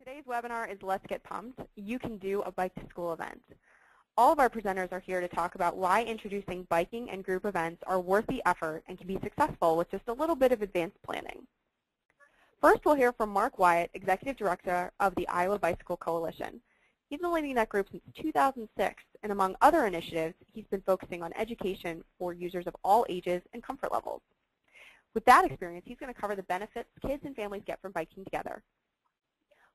Today's webinar is Let's Get Pumped. You can do a Bike to School event. All of our presenters are here to talk about why introducing biking and group events are worth the effort and can be successful with just a little bit of advanced planning. First, we'll hear from Mark Wyatt, Executive Director of the Iowa Bicycle Coalition. He's been leading that group since 2006, and among other initiatives, he's been focusing on education for users of all ages and comfort levels. With that experience, he's going to cover the benefits kids and families get from biking together.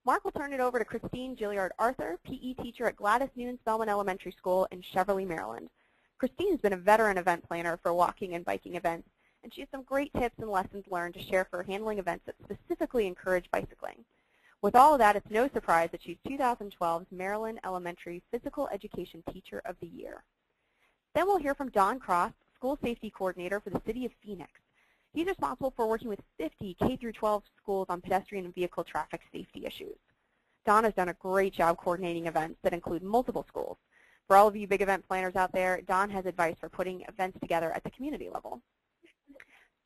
Mark will turn it over to Christine Gilliard-Arthur, PE teacher at Gladys Noon Spellman Elementary School in Cheverly, Maryland. Christine has been a veteran event planner for walking and biking events, and she has some great tips and lessons learned to share for handling events that specifically encourage bicycling. With all of that, it's no surprise that she's 2012's Maryland Elementary Physical Education Teacher of the Year. Then we'll hear from Don Cross, School Safety Coordinator for the City of Phoenix. He's responsible for working with 50 K-12 schools on pedestrian and vehicle traffic safety issues. Don has done a great job coordinating events that include multiple schools. For all of you big event planners out there, Don has advice for putting events together at the community level.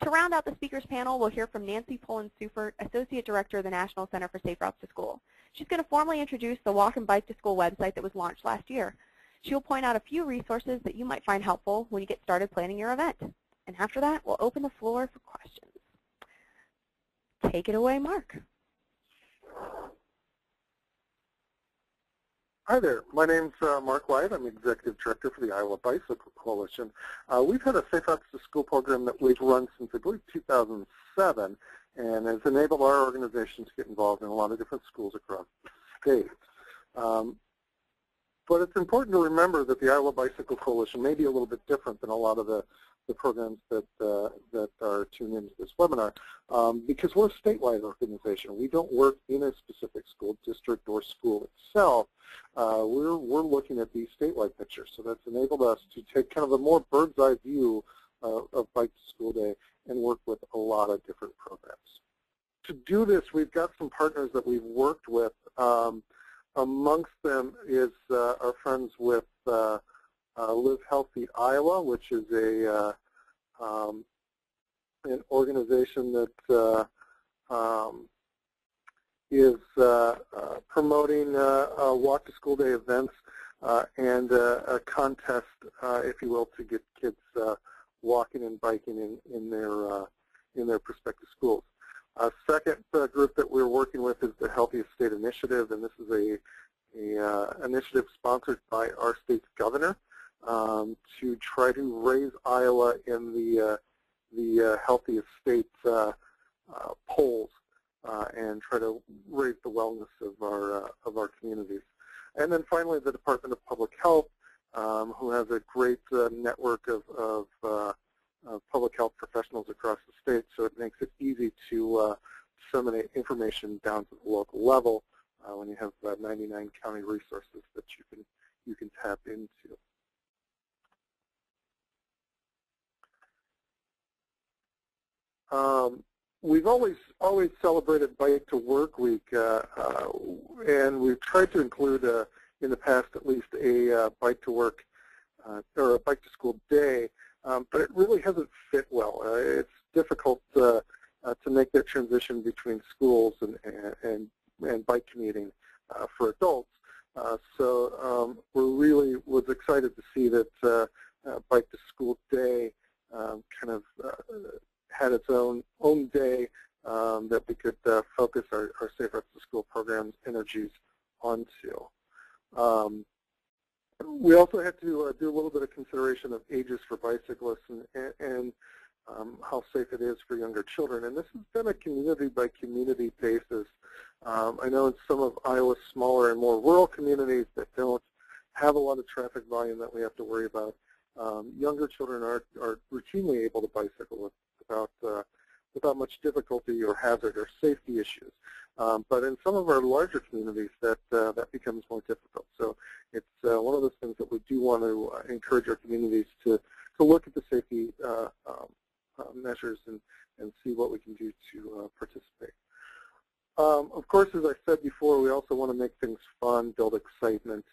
To round out the speakers panel, we'll hear from Nancy Pullen-Sufert, Associate Director of the National Center for Safe Routes to School. She's going to formally introduce the Walk and Bike to School website that was launched last year. She'll point out a few resources that you might find helpful when you get started planning your event. And after that, we'll open the floor for questions. Take it away, Mark. Hi there. My name's Mark Wyatt. I'm Executive Director for the Iowa Bicycle Coalition. We've had a Safe Routes to School program that we've run since, I believe, 2007, and has enabled our organization to get involved in a lot of different schools across the state. But it's important to remember that the Iowa Bicycle Coalition may be a little bit different than a lot of the programs that are tuned into this webinar, because we're a statewide organization. We don't work in a specific school district or school itself. We're looking at these statewide pictures, so that's enabled us to take kind of a more bird's eye view of Bike to School Day and work with a lot of different programs. To do this, we've got some partners that we've worked with. Amongst them is our friends with Live Healthy Iowa, which is an organization that is promoting Walk to School Day events and a contest, if you will, to get kids walking and biking in their prospective schools. A second group that we're working with is the Healthiest State Initiative, and this is a initiative sponsored by our state's governor to try to raise Iowa in the healthiest state polls and try to raise the wellness of our communities. And then finally, the Department of Public Health, who has a great network of public health professionals across the state, so it makes it easy to disseminate information down to the local level when you have 99 county resources that you can tap into. We've always celebrated Bike to Work Week, and we've tried to include, in the past at least, a Bike to Work or a Bike to School Day, but it really hasn't fit well. It's difficult to make that transition between schools and bike commuting for adults. So we really was excited to see that Bike to School Day kind of had its own day that we could focus our Safe Routes to School program's energies onto. We also had to do a little bit of consideration of ages for bicyclists and how safe it is for younger children. And this has been a community-by-community basis. I know in some of Iowa's smaller and more rural communities that don't have a lot of traffic volume that we have to worry about, younger children are routinely able to bicycle without much difficulty or hazard or safety issues. But in some of our larger communities, that becomes more difficult. So it's one of those things that we do want to encourage our communities to look at the safety measures and see what we can do to participate. Of course, as I said before, we also want to make things fun, build excitement,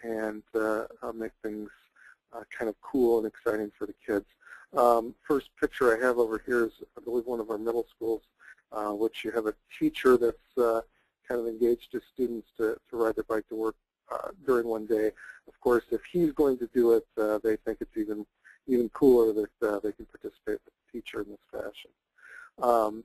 and make things kind of cool and exciting for the kids. First picture I have over here is, I believe, one of our middle schools, which you have a teacher that's kind of engaged engaged his students to ride their bike to work during one day. Of course, if he's going to do it, they think it's even cooler that they can participate with the teacher in this fashion.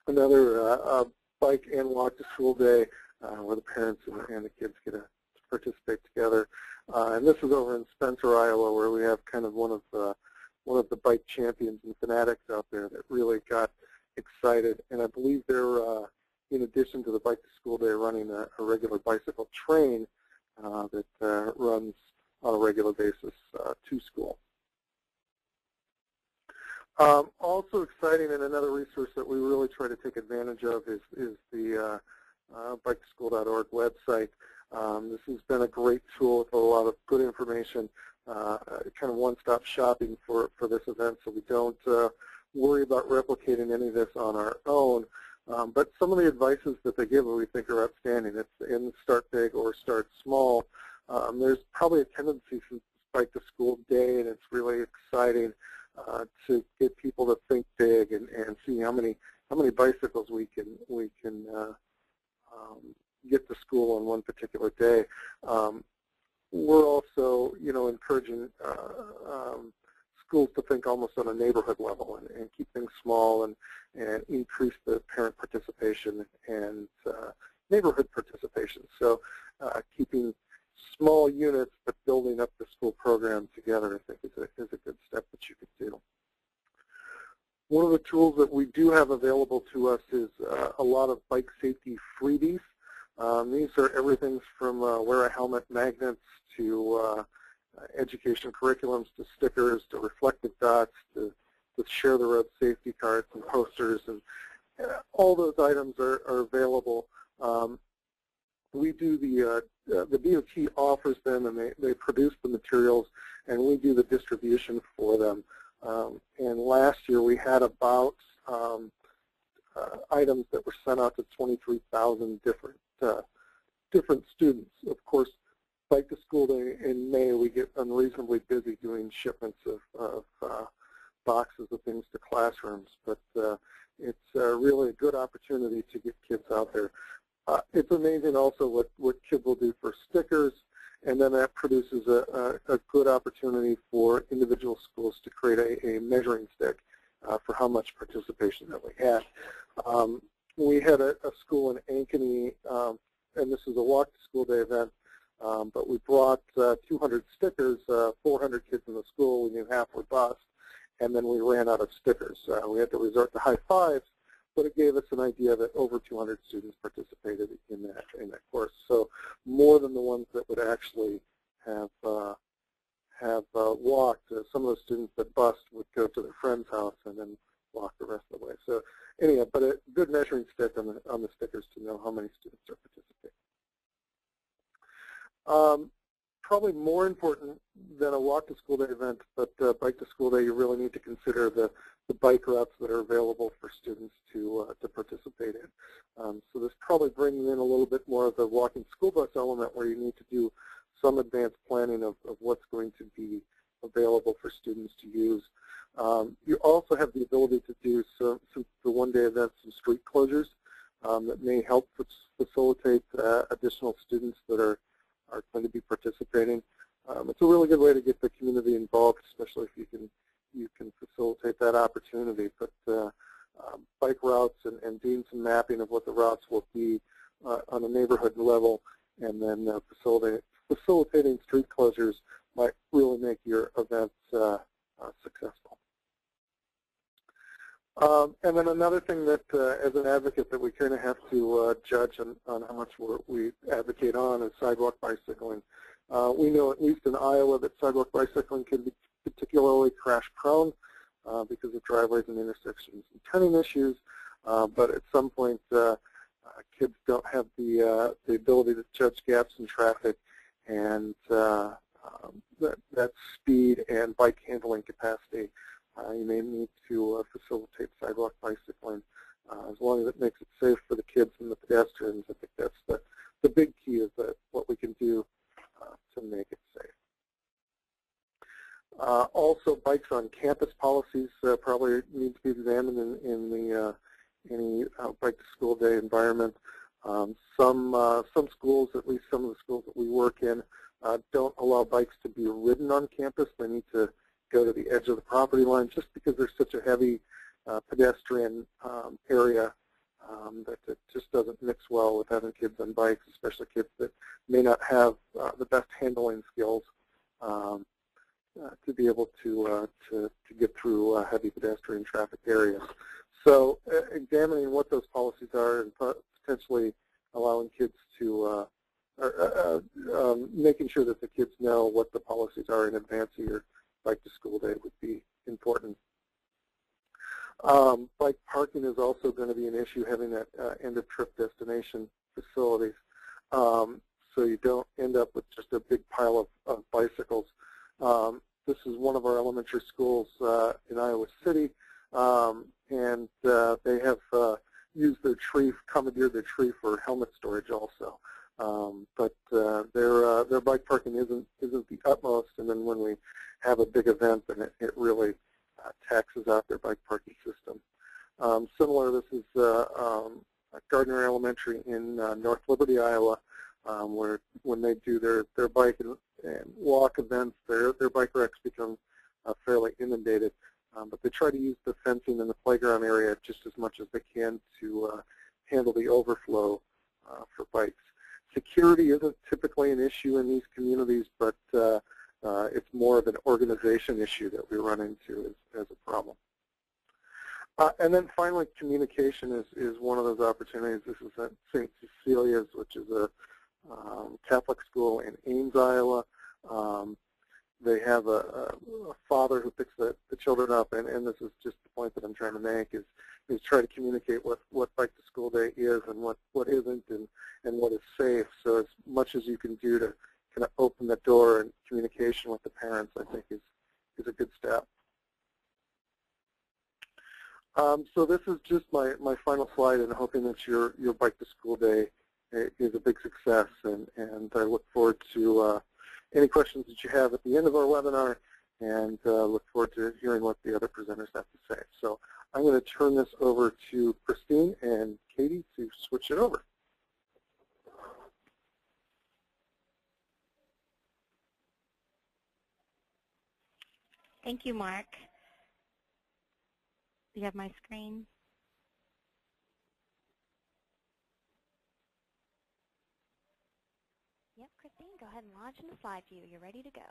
Another bike and walk to school day where the parents and the kids get to participate together. And this is over in Spencer, Iowa, where we have kind of one of the bike champions and fanatics out there that really got excited. And I believe they're, in addition to the bike to school day, running a regular bicycle train that runs on a regular basis to school. Also exciting, and another resource that we really try to take advantage of is the biketoschool.org website. This has been a great tool with a lot of good information, kind of one-stop shopping for this event, so we don't worry about replicating any of this on our own. But some of the advices that they give we think are outstanding. It's in start big or start small. There's probably a tendency since Bike to School Day, and it's really exciting to get people to think big and see how many bicycles we can get to school on one particular day. We're also, encouraging schools to think almost on a neighborhood level and keep things small and increase the parent participation and neighborhood participation. So keeping small units but building up the school program together, I think, is a good step that you could do. One of the tools that we do have available to us is a lot of bike safety freebies. These are everything from wear a helmet magnets to education curriculums to stickers to reflective dots to share the road safety cards and posters, and all those items are available. We do the DOT offers them, and they produce the materials, and we do the distribution for them. And last year we had about items that were sent out to 23,000 different students. Of course, Bike to School Day in May, we get unreasonably busy doing shipments of boxes of things to classrooms, but it's really a good opportunity to get kids out there. It's amazing also what kids will do for stickers, and then that produces a good opportunity for individual schools to create a measuring stick for how much participation that we had. We had a school in Ankeny, and this is a walk to school day event, but we brought 200 stickers, 400 kids in the school. We knew half were bused, and then we ran out of stickers. We had to resort to high fives, but it gave us an idea that over 200 students participated in that course. So more than the ones that would actually have walked. Some of the students that bust would go to their friend's house and then walk the rest of the way. So anyhow, but a good measuring stick on the stickers to know how many students are participating. Probably more important than a walk to school day event, but bike to school day, you really need to consider the bike routes that are available for students to participate in. So this probably brings in a little bit more of the walking school bus element, where you need to do some advanced planning of what's going to be available for students to use. You also have the ability to do some for one-day events, some street closures that may help facilitate additional students that are going to be participating. It's a really good way to get the community involved, especially if you can facilitate that opportunity. But bike routes and doing some mapping of what the routes will be on a neighborhood level, and then facilitating street closures might really make your events successful. And then another thing that, as an advocate, that we kind of have to judge on how much we advocate on is sidewalk bicycling. We know, at least in Iowa, that sidewalk bicycling can be particularly crash-prone because of driveways and intersections and turning issues. But at some point, kids don't have the ability to judge gaps in traffic, and that speed and bike handling capacity. You may need to facilitate sidewalk bicycling as long as it makes it safe for the kids and the pedestrians. I think that's the big key, is that what we can do to make it safe. Also, bikes on campus policies probably need to be examined in any bike to school day environment. Some schools, at least some of the schools that we work in, don't allow bikes to be ridden on campus. They need to go to the edge of the property line just because there's such a heavy pedestrian area that it just doesn't mix well with having kids on bikes, especially kids that may not have the best handling skills to be able to get through heavy pedestrian traffic areas. So examining what those policies are and potentially allowing kids to, making sure that the kids know what the policies are in advance of your bike to school day would be important. Bike parking is also going to be an issue, having that end of trip destination facilities, so you don't end up with just a big pile of bicycles. This is one of our elementary schools in Iowa City, and they have used their tree, commandeered their tree for helmet storage also. But their bike parking isn't the utmost, and then when we have a big event, then it really taxes out their bike parking system. Similar, this is Gardner Elementary in North Liberty, Iowa, where when they do their bike and walk events, their bike racks become fairly inundated. But they try to use the fencing in the playground area just as much as they can to handle the overflow for bikes. Security isn't typically an issue in these communities, but it's more of an organization issue that we run into as a problem. And then finally, communication is one of those opportunities. This is at St. Cecilia's, which is a Catholic school in Ames, Iowa. They have a father who picks the children up, and this is just the point that I'm trying to make, is try to communicate what bike to school day is and what isn't and what is safe. So as much as you can do to kind of open the door and communication with the parents, I think is a good step. So this is just my final slide, and hoping that your bike to school day is a big success, and I look forward to any questions that you have at the end of our webinar, and look forward to hearing what the other presenters have to say. So I'm going to turn this over to Christine and Katie to switch it over. Thank you, Mark. Do you have my screen? Yep, Christine, go ahead and launch in the slide view. You're ready to go.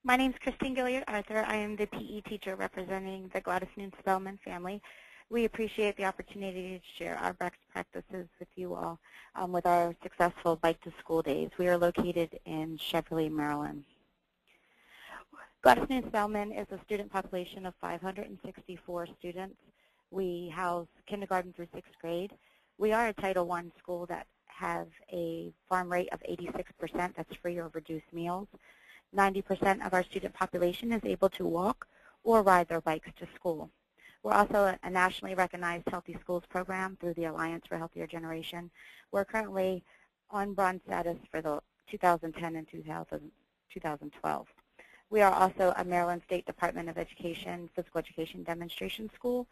My name is Christine Gilliard-Arthur. I am the PE teacher representing the Gladys Noon Spellman family. We appreciate the opportunity to share our best practices with you all with our successful Bike to School days. We are located in Cheverly, Maryland. Gladys Noon Spellman is a student population of 564 students. We house kindergarten through 6th grade. We are a Title I school that has a farm rate of 86%. That's free or reduced meals. 90% of our student population is able to walk or ride their bikes to school. We're also a nationally recognized Healthy Schools program through the Alliance for Healthier Generation. We're currently on bronze status for the 2010 and 2012. We are also a Maryland State Department of Education physical education demonstration school.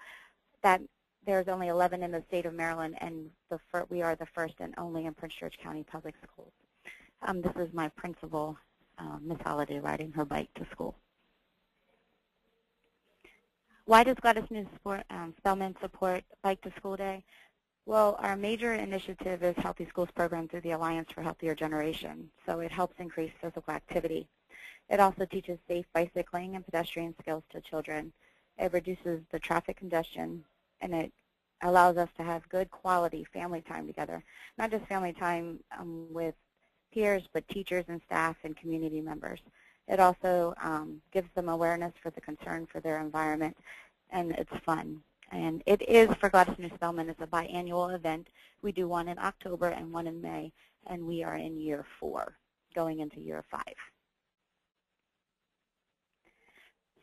That there's only 11 in the state of Maryland, and we are the first and only in Prince George County Public Schools. This is my principal, Miss Holliday, riding her bike to school. Why does Gladys Noon Spellman support Bike to School Day? Well, our major initiative is Healthy Schools program through the Alliance for Healthier Generation. So it helps increase physical activity. It also teaches safe bicycling and pedestrian skills to children. It reduces the traffic congestion, and it allows us to have good quality family time together. Not just family time with peers, but teachers and staff and community members. It also gives them awareness for the concern for their environment, and it's fun. And it is, for Gladys Noon Spellman, it's a biannual event. We do one in October and one in May, and we are in year 4, going into year 5.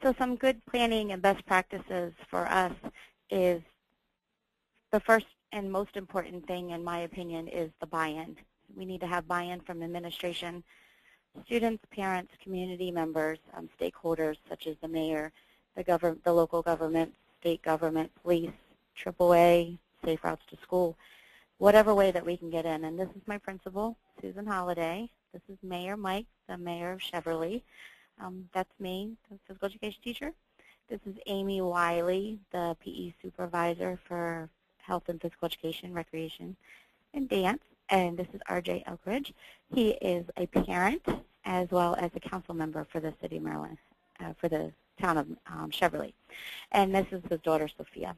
So some good planning and best practices for us is the first and most important thing, in my opinion, is the buy-in. We need to have buy-in from administration, Students, parents, community members, stakeholders such as the mayor, the local government, state government, police, AAA, Safe Routes to School, whatever way that we can get in. And this is my principal, Susan Holliday. This is Mayor Mike, the mayor of Cheverly. That's me, the physical education teacher. This is Amy Wiley, the PE supervisor for health and physical education, recreation, and dance. And this is RJ Elkridge. He is a parent as well as a council member for the city of Maryland, for the town of Cheverly. And this is his daughter, Sophia.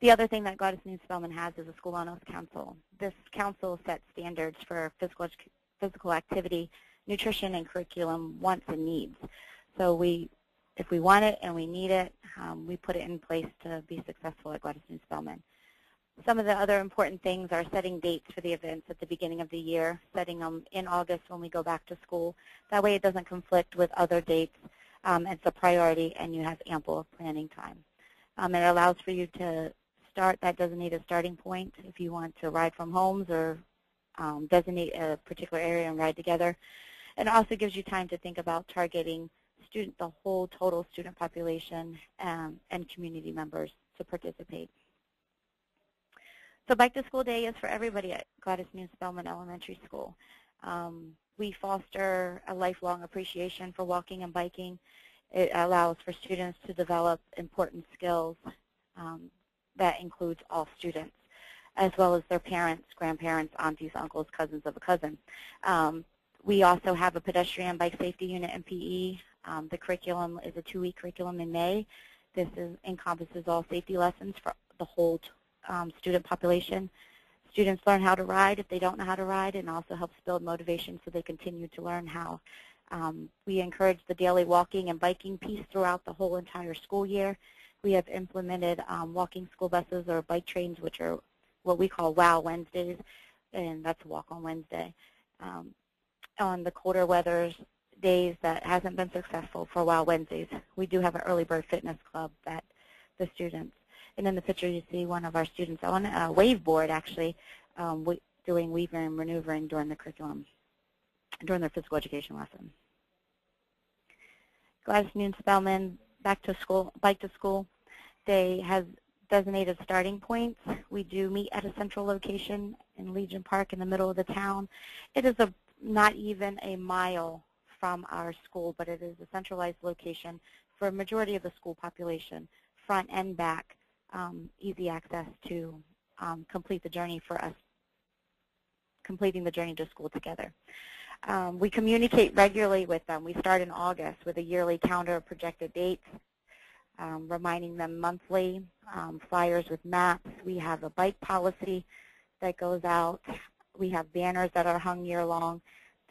The other thing that Gladys Noon Spellman has is a School on Oath Council. This council sets standards for physical activity, nutrition, and curriculum wants and needs. So if we want it and we need it, we put it in place to be successful at Gladys Noon Spellman. Some of the other important things are setting dates for the events at the beginning of the year, setting them in August when we go back to school. That way it doesn't conflict with other dates. It's a priority and you have ample planning time. It allows for you to start that designated starting point if you want to ride from homes or designate a particular area and ride together. It also gives you time to think about targeting the whole total student population and community members to participate. So Bike to School Day is for everybody at Gladys Noon Spellman Elementary School. We foster a lifelong appreciation for walking and biking. It allows for students to develop important skills that includes all students, as well as their parents, grandparents, aunties, uncles, cousins of a cousin. We also have a pedestrian bike safety unit in PE. The curriculum is a 2-week curriculum in May. This encompasses all safety lessons for the whole student population. Students learn how to ride if they don't know how to ride, and also helps build motivation so they continue to learn how. We encourage the daily walking and biking piece throughout the whole entire school year. We have implemented walking school buses or bike trains, which are what we call WOW Wednesdays, and that's Walk on Wednesday. On the colder weather days that hasn't been successful for WOW Wednesdays, we do have an early bird fitness club that the students, and in the picture you see one of our students on a wave board actually doing weaving and maneuvering during the curriculum, during their physical education lesson. Gladys Noon Spellman Bike to School Day has designated starting points. We do meet at a central location in Legion Park in the middle of the town. It is not even a mile from our school, but it is a centralized location for a majority of the school population, front and back, easy access to complete the journey for us, completing the journey to school together. We communicate regularly with them. We start in August with a yearly calendar of projected dates, reminding them monthly, flyers with maps. We have a bike policy that goes out. We have banners that are hung year-long,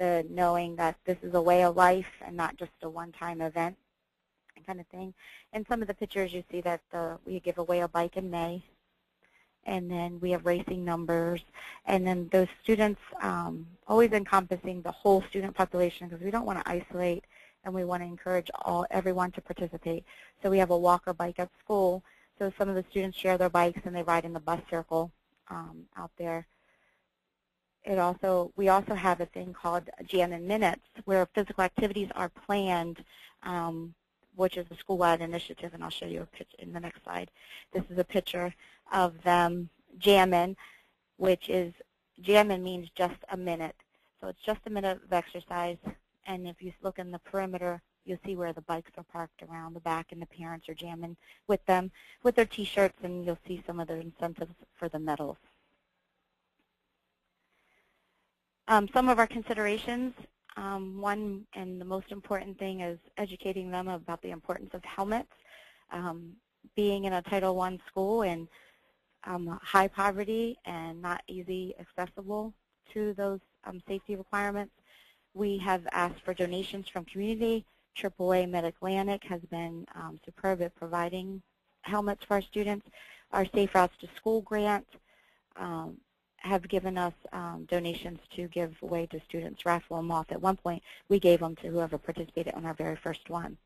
knowing that this is a way of life and not just a one-time event kind of thing. In some of the pictures you see that we give away a bike in May, and then we have racing numbers, and then those students always encompassing the whole student population, because we don't want to isolate and we want to encourage everyone to participate. So we have a walker bike at school, so some of the students share their bikes and they ride in the bus circle out there. We also have a thing called Jam in Minutes, where physical activities are planned, which is a school-wide initiative, and I'll show you a picture in the next slide. This is a picture of them jamming, which is, jamming means just a minute. So it's just a minute of exercise, and if you look in the perimeter, you'll see where the bikes are parked around the back, and the parents are jamming with them with their T-shirts, and you'll see some of their incentives for the medals. Some of our considerations, one and the most important thing is educating them about the importance of helmets. Being in a Title I school and high poverty and not easy accessible to those safety requirements, we have asked for donations from community. AAA Mid-Atlantic has been superb at providing helmets for our students. Our Safe Routes to School grant have given us donations to give away to students, raffle them off. At one point, we gave them to whoever participated on our very first one.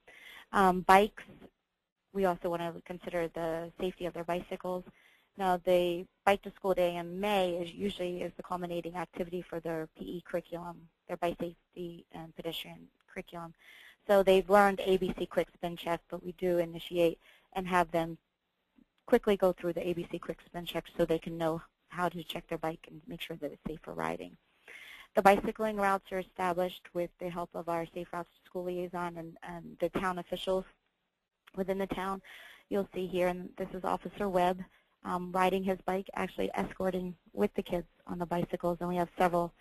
Bikes, we also want to consider the safety of their bicycles. Now, the Bike to School Day in May is usually the culminating activity for their PE curriculum, their bike safety and pedestrian curriculum. So they've learned ABC Quick Spin Check, but we do initiate and have them quickly go through the ABC Quick Spin Check so they can know how to check their bike and make sure that it's safe for riding. The bicycling routes are established with the help of our Safe Routes to School liaison and the town officials within the town. You'll see here, and this is Officer Webb riding his bike, actually escorting with the kids on the bicycles, and we have several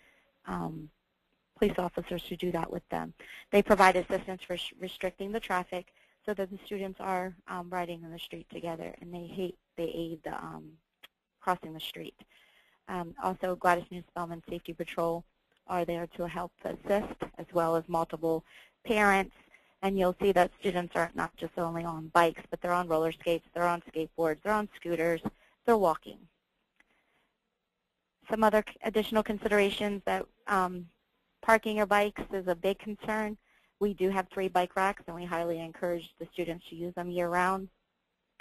police officers who do that with them. They provide assistance for restricting the traffic so that the students are riding in the street together, and they aid the crossing the street. Also, Gladys Noon Spellman Safety Patrol are there to help assist, as well as multiple parents. And you'll see that students are not just only on bikes, but they're on roller skates, they're on skateboards, they're on scooters, they're walking. Some other additional considerations that parking your bikes is a big concern. We do have 3 bike racks, and we highly encourage the students to use them year-round.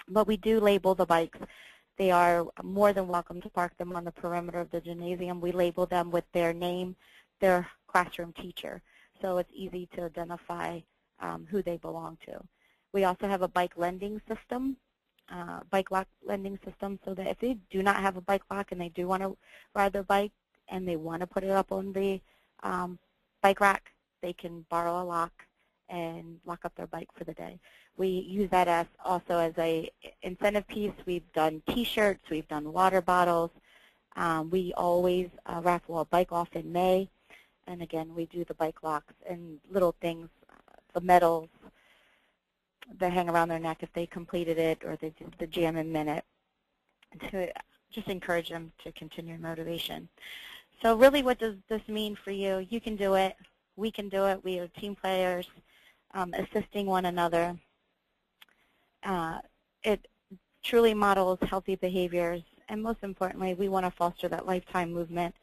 But we do label the bikes. They are more than welcome to park them on the perimeter of the gymnasium. We label them with their name, their classroom teacher, so it's easy to identify who they belong to. We also have a bike lending system, bike lock lending system, so that if they do not have a bike lock and they do want to ride their bike and they want to put it up on the bike rack, they can borrow a lock and lock up their bike for the day. We use that as also as a incentive piece. We've done T-shirts, we've done water bottles. We always raffle a bike off in May, and again, we do the bike locks and little things, the medals that hang around their neck if they completed it, or they did the Jam in Minute, to just encourage them to continue motivation. So really, what does this mean for you? You can do it. We can do it. We are team players assisting one another. It truly models healthy behaviors, and most importantly, we want to foster that lifetime movement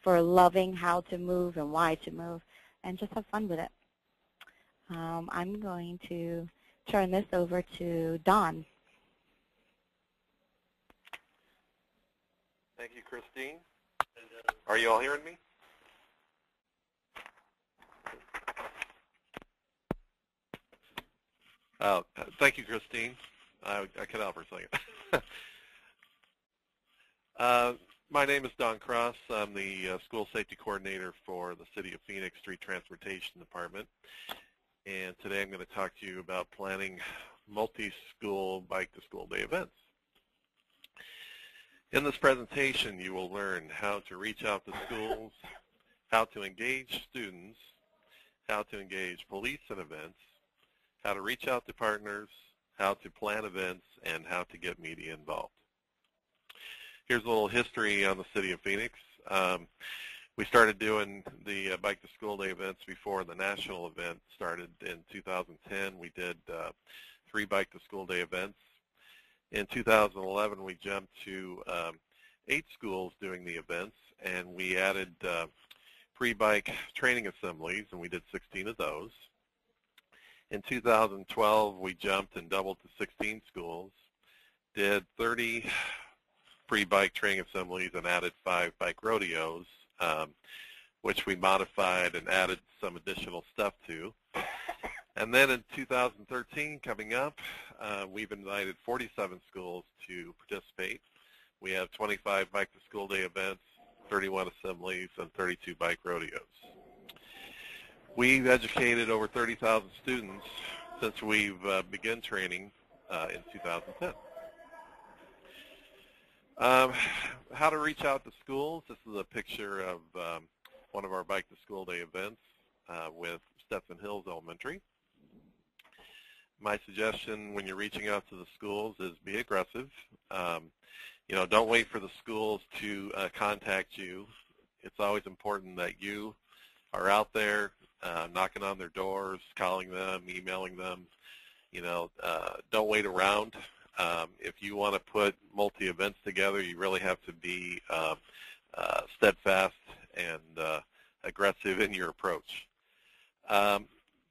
for loving how to move and why to move, and just have fun with it. I'm going to turn this over to Don. Thank you, Christine. Are you all hearing me? Thank you, Christine. I cut out for a second. My name is Don Cross. I'm the school safety coordinator for the City of Phoenix Street Transportation Department. And today I'm going to talk to you about planning multi-school bike-to-school day events. In this presentation, you will learn how to reach out to schools, how to engage students, how to engage police at events, how to reach out to partners, how to plan events, and how to get media involved. Here's a little history on the City of Phoenix. We started doing the Bike to School Day events before the national event started in 2010. We did 3 Bike to School Day events. In 2011, we jumped to 8 schools doing the events, and we added pre-bike training assemblies, and we did 16 of those. In 2012, we jumped and doubled to 16 schools, did 30 pre-bike training assemblies, and added 5 bike rodeos, which we modified and added some additional stuff to. And then in 2013, coming up, we've invited 47 schools to participate. We have 25 Bike to School Day events, 31 assemblies, and 32 bike rodeos. We've educated over 30,000 students since we've begun training in 2010. How to reach out to schools. This is a picture of one of our Bike to School Day events with Stetson Hills Elementary. My suggestion when you're reaching out to the schools is be aggressive. You know, don't wait for the schools to contact you. It's always important that you are out there knocking on their doors, calling them, emailing them. You know, don't wait around. If you want to put multi-events together, you really have to be steadfast and aggressive in your approach.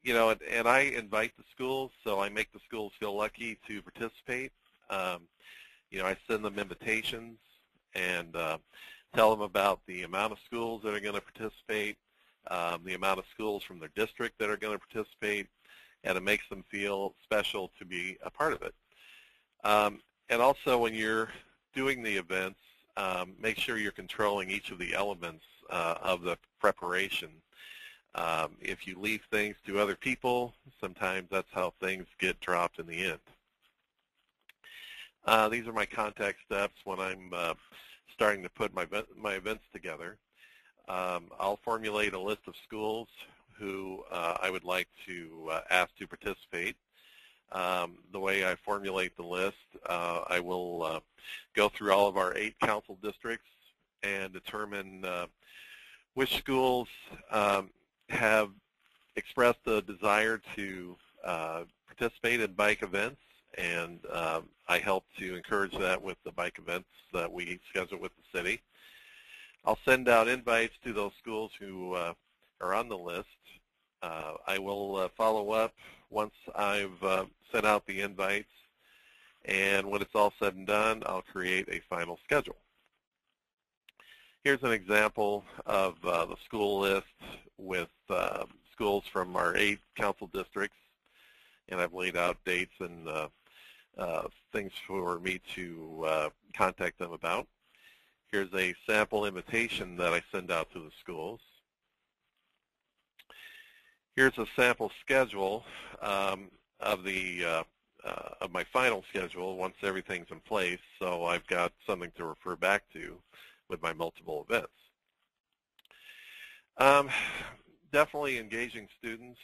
You know, and I invite the schools, so I make the schools feel lucky to participate. I send them invitations and tell them about the amount of schools that are going to participate, the amount of schools from their district that are going to participate, and it makes them feel special to be a part of it. And also, when you're doing the events, make sure you're controlling each of the elements of the preparation. If you leave things to other people, sometimes that's how things get dropped in the end. These are my contact steps when I'm starting to put my events together. I'll formulate a list of schools who I would like to ask to participate. The way I formulate the list, I will go through all of our 8 council districts and determine which schools have expressed a desire to participate in bike events, and I help to encourage that with the bike events that we schedule with the city. I'll send out invites to those schools who are on the list. I will follow up once I've sent out the invites, and when it's all said and done, I'll create a final schedule. Here's an example of the school list with schools from our 8 council districts, and I've laid out dates and things for me to contact them about. Here's a sample invitation that I send out to the schools. Here's a sample schedule of my final schedule once everything's in place, so I've got something to refer back to with my multiple events. Definitely engaging students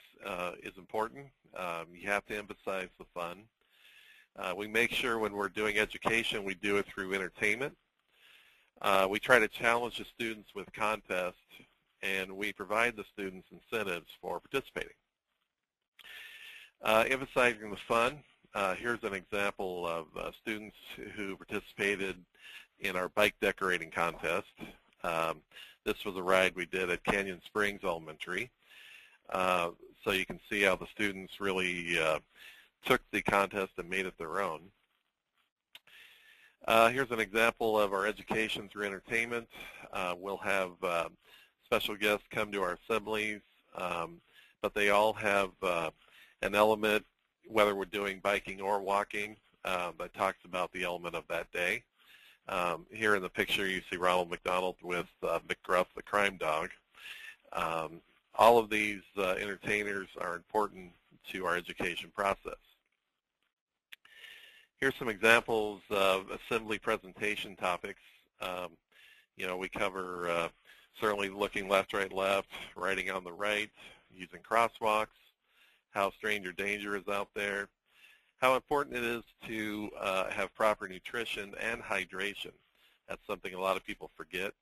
is important. You have to emphasize the fun. We make sure when we're doing education, we do it through entertainment. We try to challenge the students with contests, and we provide the students incentives for participating. Emphasizing the fun, here's an example of students who participated in our bike decorating contest. This was a ride we did at Canyon Springs Elementary. So you can see how the students really took the contest and made it their own. Here's an example of our education through entertainment. We'll have special guests come to our assemblies, but they all have an element, whether we're doing biking or walking, that talks about the element of that day. Here in the picture you see Ronald McDonald with McGruff the crime dog. All of these entertainers are important to our education process. Here's some examples of assembly presentation topics. We cover certainly looking left, right, left, writing on the right, using crosswalks, how stranger danger is out there, how important it is to have proper nutrition and hydration. That's something a lot of people forget,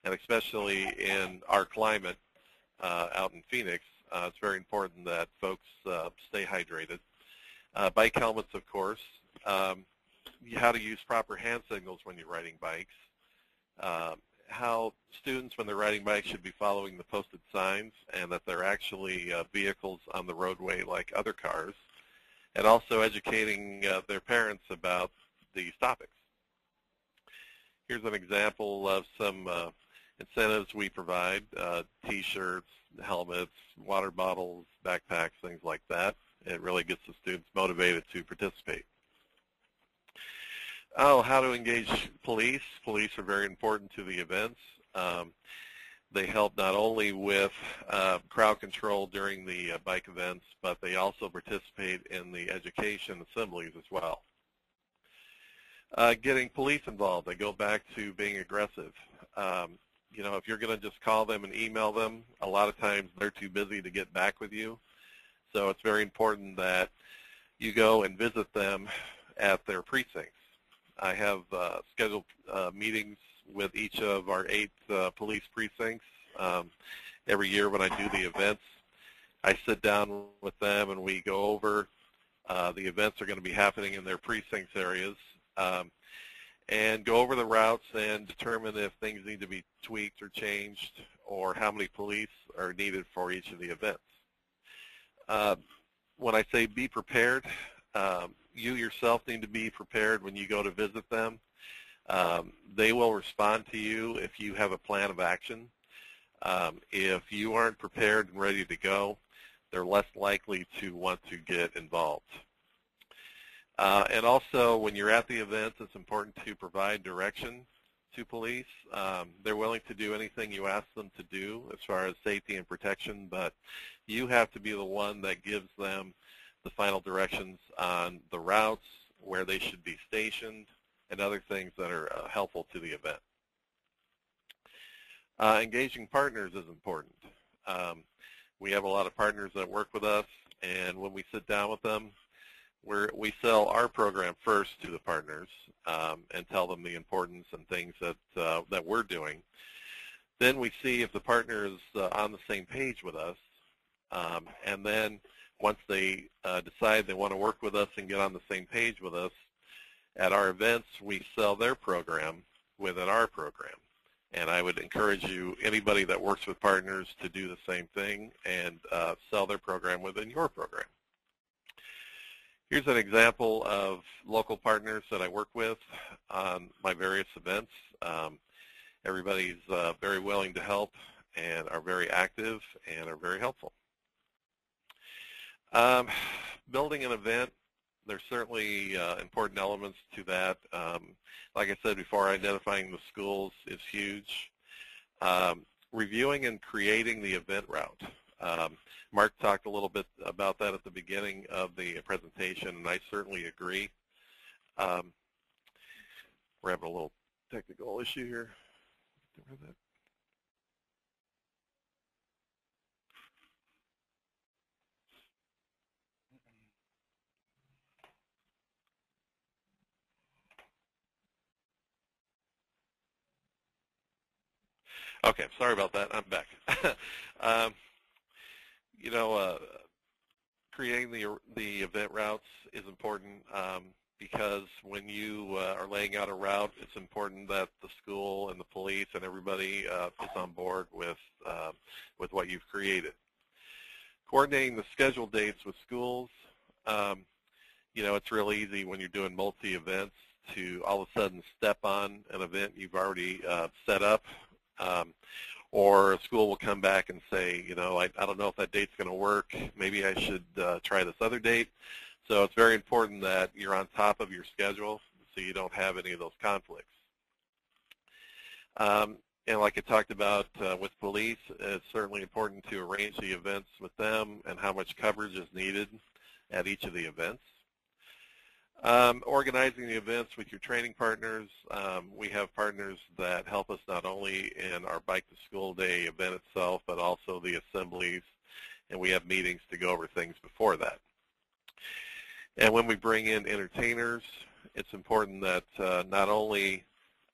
and especially in our climate out in Phoenix, it's very important that folks stay hydrated. Bike helmets, of course. How to use proper hand signals when you're riding bikes. How students, when they're riding bikes, should be following the posted signs, and that they're actually vehicles on the roadway like other cars. And also educating their parents about these topics. Here's an example of some incentives we provide, T-shirts, helmets, water bottles, backpacks, things like that. It really gets the students motivated to participate. How to engage police. Police are very important to the events. They help not only with crowd control during the bike events, but they also participate in the education assemblies as well. Getting police involved, they go back to being aggressive. If you're going to just call them and email them, a lot of times they're too busy to get back with you. So it's very important that you go and visit them at their precincts. I have scheduled meetings with each of our 8 police precincts. Every year when I do the events, I sit down with them and we go over the events that are going to be happening in their precincts areas and go over the routes and determine if things need to be tweaked or changed or how many police are needed for each of the events. When I say be prepared, You yourself need to be prepared when you go to visit them. They will respond to you if you have a plan of action. If you aren't prepared and ready to go, they're less likely to want to get involved. And also, when you're at the events, it's important to provide direction to police. They're willing to do anything you ask them to do as far as safety and protection, but you have to be the one that gives them the final directions on the routes, where they should be stationed, and other things that are helpful to the event. Engaging partners is important. We have a lot of partners that work with us, and when we sit down with them, we sell our program first to the partners and tell them the importance and things that we're doing. Then we see if the partner is on the same page with us, and then once they decide they want to work with us and get on the same page with us, at our events we sell their program within our program. And I would encourage you, anybody that works with partners, to do the same thing and sell their program within your program. Here's an example of local partners that I work with on my various events. Everybody's very willing to help and are very active and are very helpful. Building an event, there's certainly important elements to that. Like I said before, identifying the schools is huge. Reviewing and creating the event route. Mark talked a little bit about that at the beginning of the presentation, and I certainly agree. We're having a little technical issue here. Okay, sorry about that. I'm back. Creating the event routes is important because when you are laying out a route, it's important that the school and the police and everybody is on board with what you've created. Coordinating the scheduled dates with schools, it's real easy when you're doing multi-events to all of a sudden step on an event you've already set up. Or a school will come back and say, I don't know if that date's going to work. Maybe I should try this other date. So it's very important that you're on top of your schedule so you don't have any of those conflicts. And like I talked about with police, it's certainly important to arrange the events with them and how much coverage is needed at each of the events. Organizing the events with your training partners. We have partners that help us not only in our Bike to School Day event itself, but also the assemblies, and we have meetings to go over things before that. And when we bring in entertainers, it's important that not only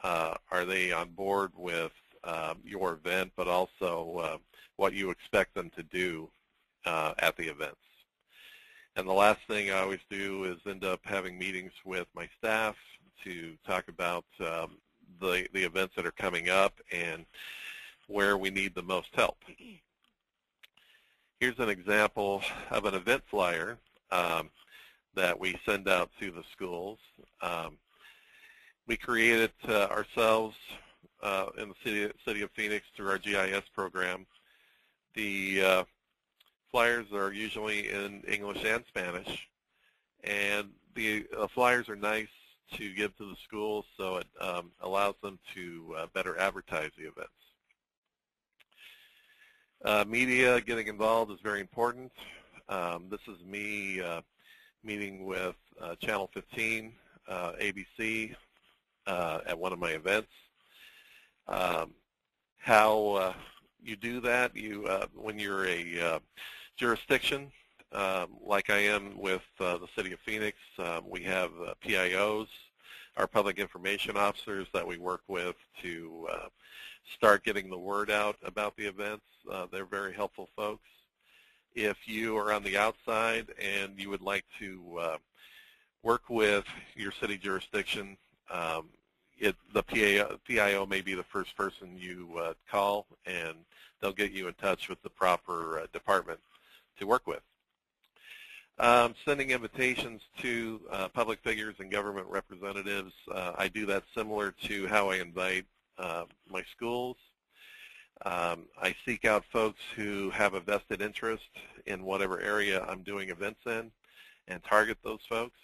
are they on board with your event, but also what you expect them to do at the events. And the last thing I always do is end up having meetings with my staff to talk about the events that are coming up and where we need the most help. Here's an example of an event flyer that we send out to the schools. We created ourselves in the city of Phoenix through our GIS program. The flyers are usually in English and Spanish, and the flyers are nice to give to the schools, so it allows them to better advertise the events. Media getting involved is very important. This is me meeting with Channel 15, ABC, at one of my events. How you do that, when you're a jurisdiction, like I am with the City of Phoenix, we have PIOs, our public information officers that we work with to start getting the word out about the events. They're very helpful folks. If you are on the outside and you would like to work with your city jurisdiction, the PIO may be the first person you call, and they'll get you in touch with the proper department to work with. Sending invitations to public figures and government representatives. I do that similar to how I invite my schools. I seek out folks who have a vested interest in whatever area I'm doing events in and target those folks.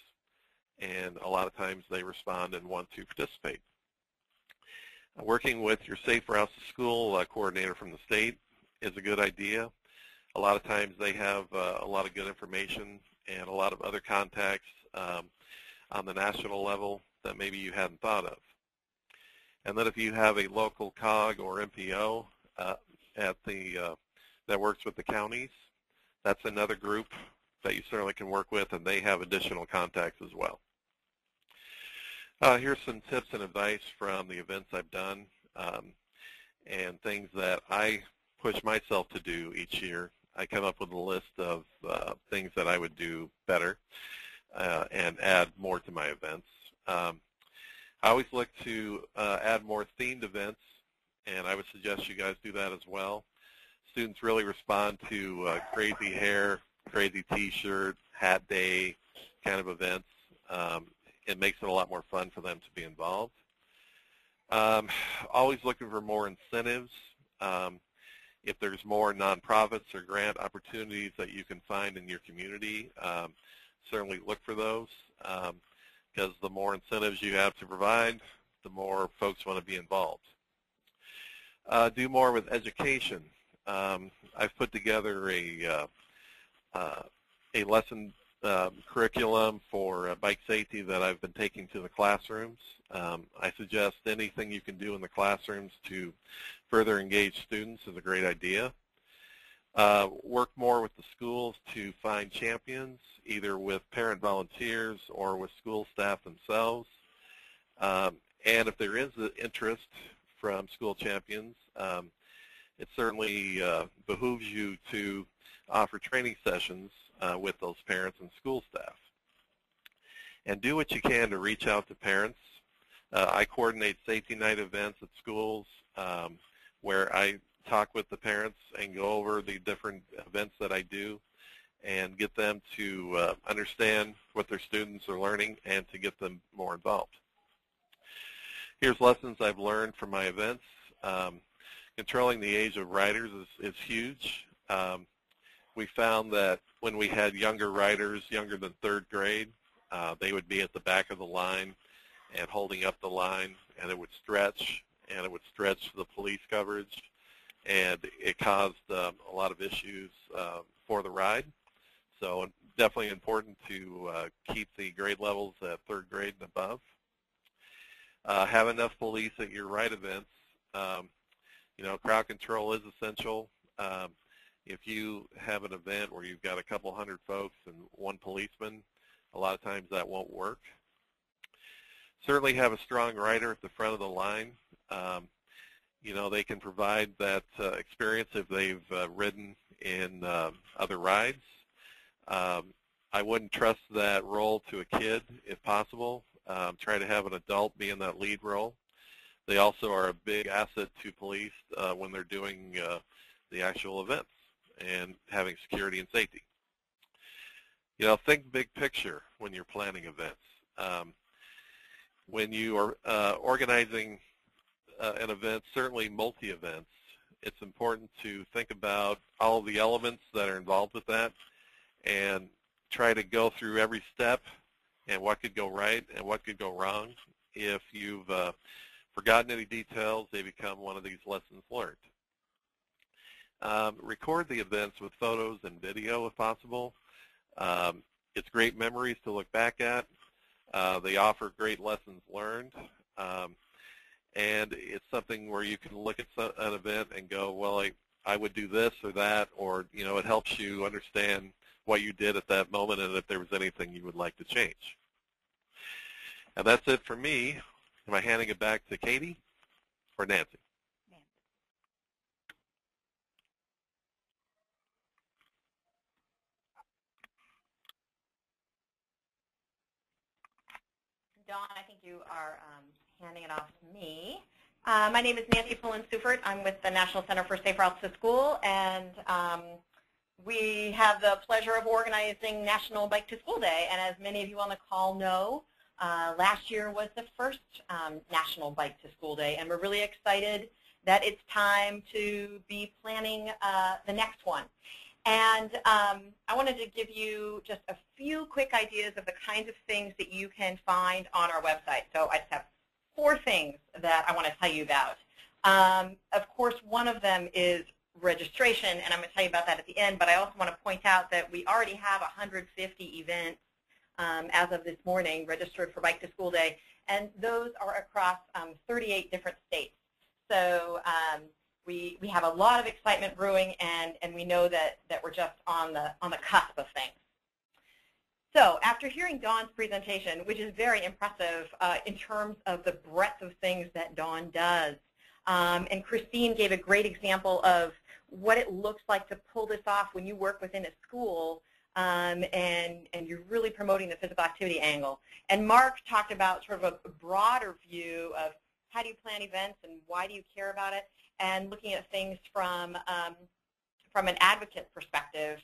And a lot of times they respond and want to participate. Working with your Safe Routes to School coordinator from the state is a good idea. A lot of times they have a lot of good information and a lot of other contacts on the national level that maybe you hadn't thought of. And then if you have a local COG or MPO that works with the counties, that's another group that you certainly can work with, and they have additional contacts as well. Here's some tips and advice from the events I've done and things that I push myself to do each year. I come up with a list of things that I would do better and add more to my events. I always look to add more themed events, and I would suggest you guys do that as well. Students really respond to crazy hair, crazy t-shirt, hat day kind of events. It makes it a lot more fun for them to be involved. Always looking for more incentives. If there's more nonprofits or grant opportunities that you can find in your community, certainly look for those because the more incentives you have to provide, the more folks want to be involved. Do more with education. I've put together a lesson curriculum for bike safety that I've been taking to the classrooms. I suggest anything you can do in the classrooms to further engage students is a great idea. Work more with the schools to find champions, either with parent volunteers or with school staff themselves. And if there is interest from school champions, it certainly behooves you to offer training sessions with those parents and school staff. And do what you can to reach out to parents. I coordinate safety night events at schools where I talk with the parents and go over the different events that I do and get them to understand what their students are learning and to get them more involved. Here's lessons I've learned from my events. Controlling the age of riders is huge. We found that when we had younger riders, younger than 3rd grade, they would be at the back of the line and holding up the line, and it would stretch, and it would stretch the police coverage, and it caused a lot of issues for the ride. So definitely important to keep the grade levels at 3rd grade and above. Have enough police at your ride events. Crowd control is essential. If you have an event where you've got a couple hundred folks and 1 policeman, a lot of times that won't work. Certainly have a strong rider at the front of the line. They can provide that experience if they've ridden in other rides. I wouldn't trust that role to a kid if possible. Try to have an adult be in that lead role. They also are a big asset to police when they're doing the actual events and having security and safety. Think big picture when you're planning events. When you are organizing an event, certainly multi-events, it's important to think about all of the elements that are involved with that and try to go through every step and what could go right and what could go wrong. If you've forgotten any details, they become one of these lessons learned. Record the events with photos and video if possible. It's great memories to look back at. They offer great lessons learned. And it's something where you can look at an event and go, well, I would do this or that, or, it helps you understand what you did at that moment and if there was anything you would like to change. And that's it for me. Am I handing it back to Katie or Nancy? Dawn, I think you are handing it off to me. My name is Nancy Pullen-Sufert. I'm with the National Center for Safe Routes to School, and we have the pleasure of organizing National Bike to School Day, and as many of you on the call know, last year was the first National Bike to School Day, and we're really excited that it's time to be planning the next one. And I wanted to give you just a few quick ideas of the kinds of things that you can find on our website. So I just have 4 things that I want to tell you about. Of course, one of them is registration, and I'm going to tell you about that at the end, but I also want to point out that we already have 150 events as of this morning registered for Bike to School Day, and those are across 38 different states. So we have a lot of excitement brewing, and we know that we're just on the cusp of things. So after hearing Dawn's presentation, which is very impressive in terms of the breadth of things that Dawn does, and Christine gave a great example of what it looks like to pull this off when you work within a school and you're really promoting the physical activity angle. And Mark talked about sort of a broader view of how do you plan events and why do you care about it, and looking at things from an advocate perspective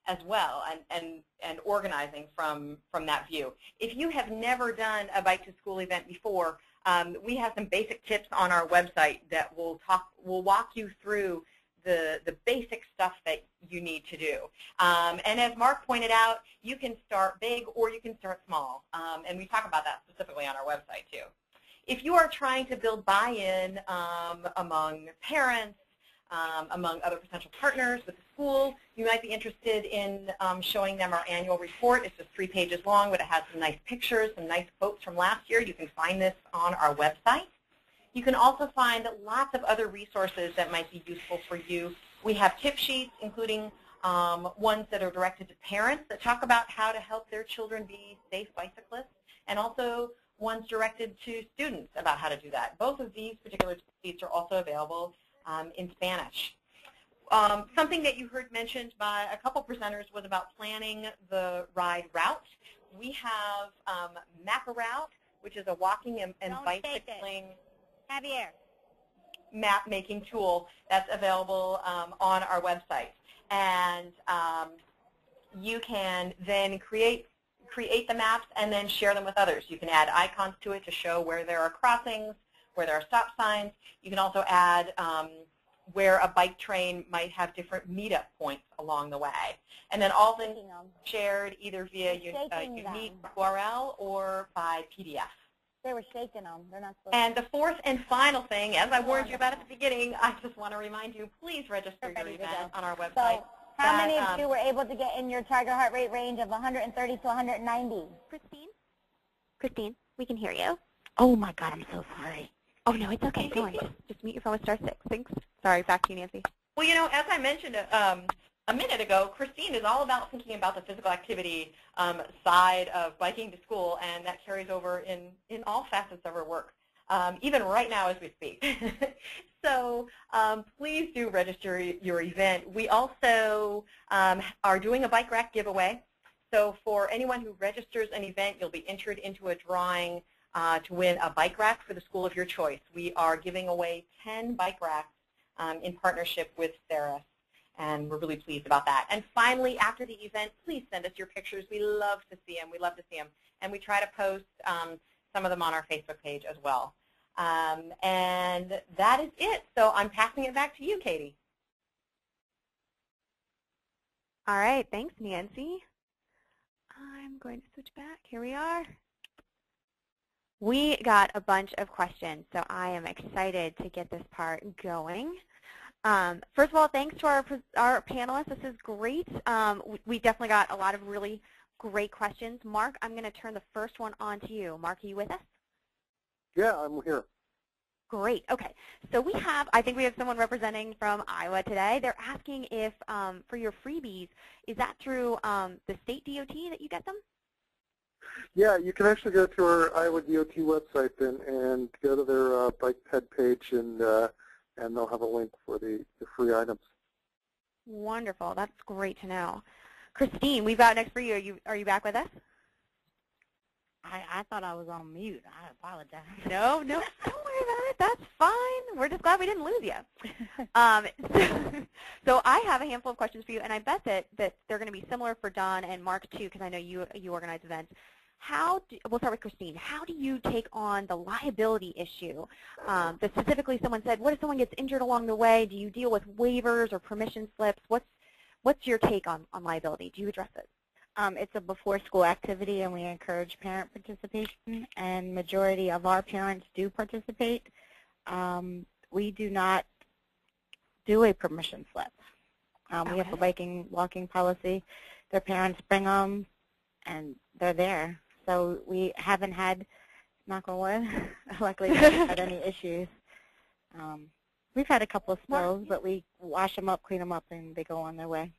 as well, and organizing from that view. If you have never done a Bike to School event before, we have some basic tips on our website that will walk you through the basic stuff that you need to do. And as Mark pointed out, you can start big or you can start small, and we talk about that specifically on our website too. If you are trying to build buy-in among parents, among other potential partners with the school, you might be interested in showing them our annual report. It's just 3 pages long, but it has some nice pictures, some nice quotes from last year. You can find this on our website. You can also find lots of other resources that might be useful for you. We have tip sheets, including ones that are directed to parents that talk about how to help their children be safe bicyclists, and also ones directed to students about how to do that. Both of these particular sheets are also available in Spanish. Something that you heard mentioned by a couple presenters was about planning the ride route. We have Map-A-Route, which is a walking and bicycling map-making tool that's available on our website. And you can then create the maps and then share them with others. You can add icons to it to show where there are crossings, where there are stop signs. You can also add where a bike train might have different meetup points along the way. And then all things shared either via a unique URL or by PDF. They were shaking them. They're not supposed to. And the fourth and final thing, as I warned you about at the beginning, I just want to remind you, please register your event on our website. So how many of you were able to get in your target heart rate range of 130 to 190? Christine, we can hear you. Oh my God, I'm so sorry. Oh, no, it's okay. Don't worry. Just mute your phone with *6. Thanks. Sorry, back to you, Nancy. Well, you know, as I mentioned a minute ago, Christine is all about thinking about the physical activity side of biking to school, and that carries over in all facets of her work, even right now as we speak. So please do register your event. We also are doing a bike rack giveaway. So for anyone who registers an event, you'll be entered into a drawing to win a bike rack for the school of your choice. We are giving away 10 bike racks in partnership with Ceres, and we're really pleased about that. And finally, after the event, please send us your pictures. We love to see them. We love to see them. And we try to post some of them on our Facebook page as well. And that is it. So I'm passing it back to you, Katie. All right. Thanks, Nancy. I'm going to switch back. Here we are. We got a bunch of questions, so I am excited to get this part going. First of all, thanks to our panelists. This is great. We definitely got a lot of really great questions. Mark, I'm going to turn the first one on to you. Mark, are you with us? Yeah, I'm here. Great. Okay. So we have, I think we have someone representing from Iowa today. They're asking if, for your freebies, is that through the state DOT that you get them? Yeah, you can actually go to our Iowa DOT website and go to their bike ped page, and they'll have a link for the free items. Wonderful. That's great to know. Christine, we've got next for you. Are you back with us? I thought I was on mute. I apologize. No, don't worry about it. That's fine. We're just glad we didn't lose you. So I have a handful of questions for you, and I bet that they're going to be similar for Don and Mark too, because I know you organize events. We'll start with Christine. How do you take on the liability issue? That specifically someone said, what if someone gets injured along the way? Do you deal with waivers or permission slips? What's your take on liability? Do you address it? It's a before-school activity, and we encourage parent participation, and majority of our parents do participate. We do not do a permission slip. We have a biking, walking policy. Their parents bring them, and they're there. So we haven't had, knock on wood, luckily we haven't had any issues. We've had a couple of spills, but we wash them up, clean them up, and they go on their way.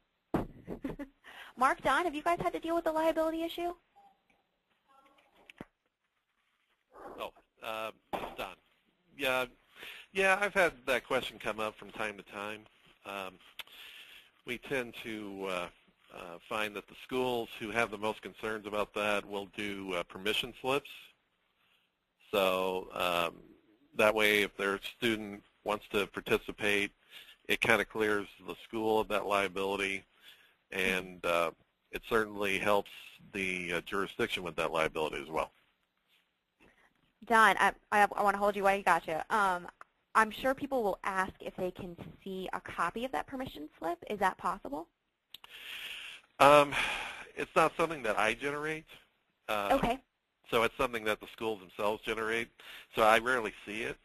Mark, Don, have you guys had to deal with the liability issue? Oh, Don. Yeah, I've had that question come up from time to time. We tend to find that the schools who have the most concerns about that will do permission slips. So that way, if their student wants to participate, it kind of clears the school of that liability, and it certainly helps the jurisdiction with that liability as well. Don, I want to hold you while you got you. I'm sure people will ask if they can see a copy of that permission slip. Is that possible? It's not something that I generate. Okay. So it's something that the schools themselves generate. So I rarely see it.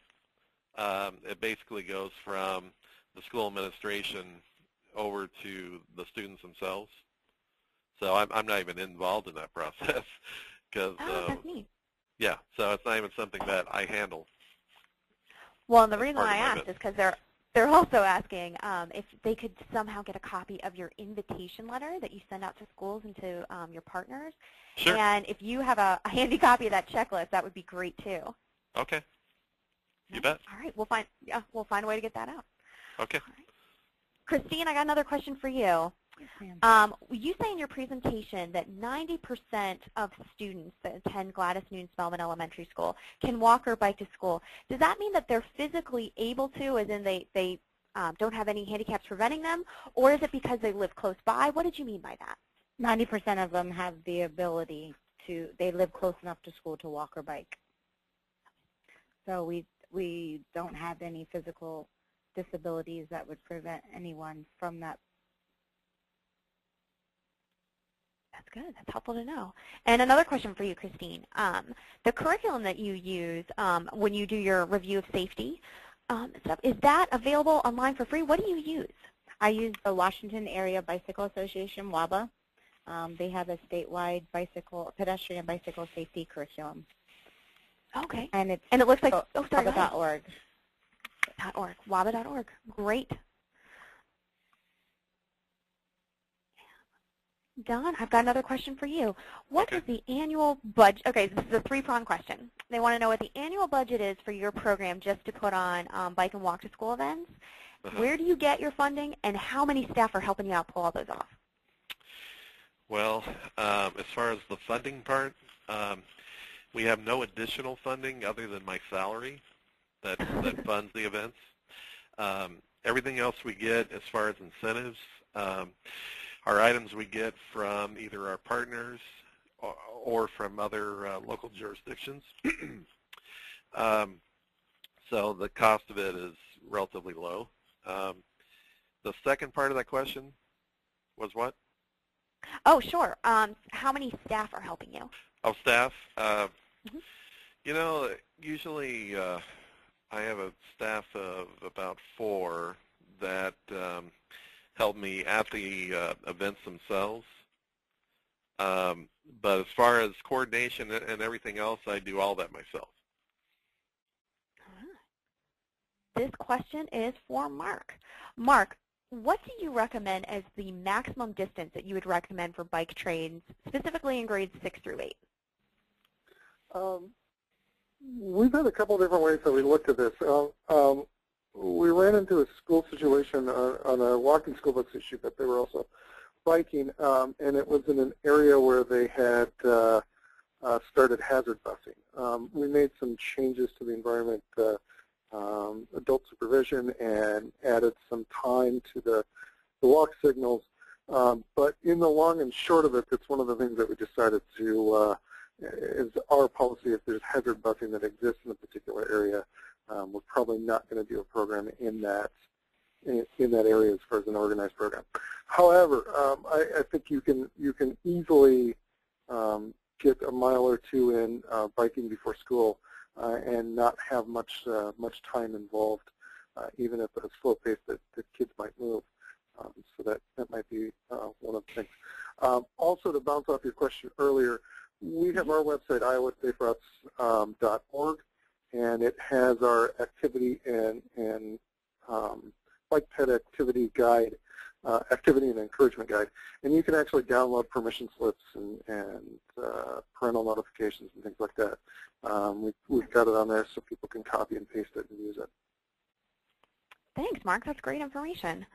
It basically goes from the school administration over to the students themselves. So I'm not even involved in that process. Cause, that's neat. Yeah, so it's not even something that I handle. Well, and the reason I asked is because they're also asking if they could somehow get a copy of your invitation letter that you send out to schools and to your partners. Sure. And if you have a handy copy of that checklist, that would be great too. Okay. You bet. All right, we'll find a way to get that out. Okay. All right. Christine, I got another question for you. Yes, ma'am. You say in your presentation that 90% of students that attend Gladys Noon Spellman Elementary School can walk or bike to school. Does that mean that they're physically able to, as in they don't have any handicaps preventing them, or is it because they live close by? What did you mean by that? 90% of them have the ability to, they live close enough to school to walk or bike. So we don't have any physical disabilities that would prevent anyone from that. That's good. That's helpful to know. And another question for you, Christine. The curriculum that you use when you do your review of safety stuff, is that available online for free? What do you use? I use the Washington Area Bicycle Association, WABA. They have a statewide pedestrian bicycle safety curriculum. Okay. And it looks like WABA.org. WABA.org. Great. Don, I've got another question for you. What is the annual budget? Okay, this is a three-pronged question. They want to know what the annual budget is for your program just to put on bike and walk to school events. Where do you get your funding, and how many staff are helping you out pull all those off? Well, as far as the funding part, we have no additional funding other than my salary that funds the events. Everything else we get as far as incentives are items we get from either our partners or from other local jurisdictions. So the cost of it is relatively low. The second part of that question was what? Oh, sure. How many staff are helping you? Oh, staff? You know, usually I have a staff of about 4 that help me at the events themselves. But as far as coordination and everything else, I do all that myself. This question is for Mark. Mark, what do you recommend as the maximum distance that you would recommend for bike trains, specifically in grades 6 through 8? We've had a couple of different ways that we looked at this. We ran into a school situation on a walking school bus issue, but they were also biking, and it was in an area where they had started hazard busing. We made some changes to the environment adult supervision and added some time to the walk signals. But in the long and short of it, it's one of the things that we decided to, is our policy. If there's hazard busing that exists in a particular area, we're probably not going to do a program in that area as far as an organized program. However, I think you can easily get a mile or two in biking before school and not have much time involved, even at the slow pace that kids might move. So that might be one of the things. Also, to bounce off your question earlier, we have our website, iowasaferoutes.org, and it has our activity and bike ped activity guide, activity and encouragement guide. And you can actually download permission slips and parental notifications and things like that. We've got it on there so people can copy and paste it and use it. Thanks, Mark. That's great information.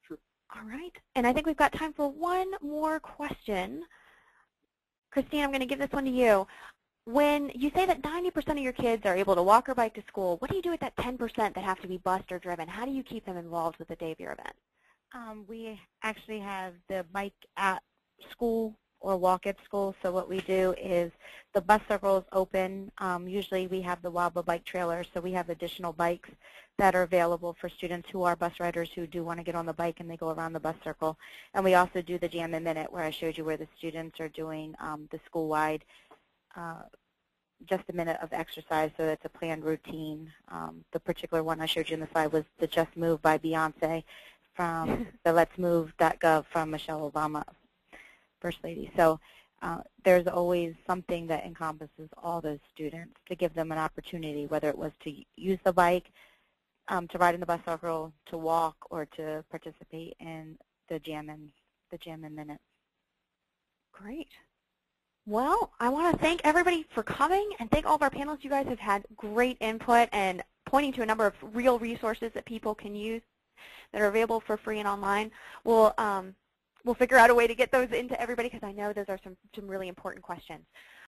Sure. All right. And I think we've got time for one more question. Christine, I'm going to give this one to you. When you say that 90% of your kids are able to walk or bike to school, what do you do with that 10% that have to be bused or driven? How do you keep them involved with the day of your event? We actually have the bike at school or walk at school. So what we do is the bus circle is open. Usually we have the Wobble bike trailer, so we have additional bikes that are available for students who are bus riders who do want to get on the bike and they go around the bus circle. And we also do the Jam in Minute where I showed you where the students are doing the school-wide just a minute of exercise, so it's a planned routine. The particular one I showed you in the slide was the Just Move by Beyonce from the letsmove.gov from Michelle Obama, First Lady. So there's always something that encompasses all those students to give them an opportunity, whether it was to use the bike, to ride in the bus circle, to walk, or to participate in the Jam in Minute. Great. Well, I want to thank everybody for coming and thank all of our panelists. You guys have had great input and pointing to a number of real resources that people can use that are available for free and online. We'll figure out a way to get those into everybody because I know those are some really important questions.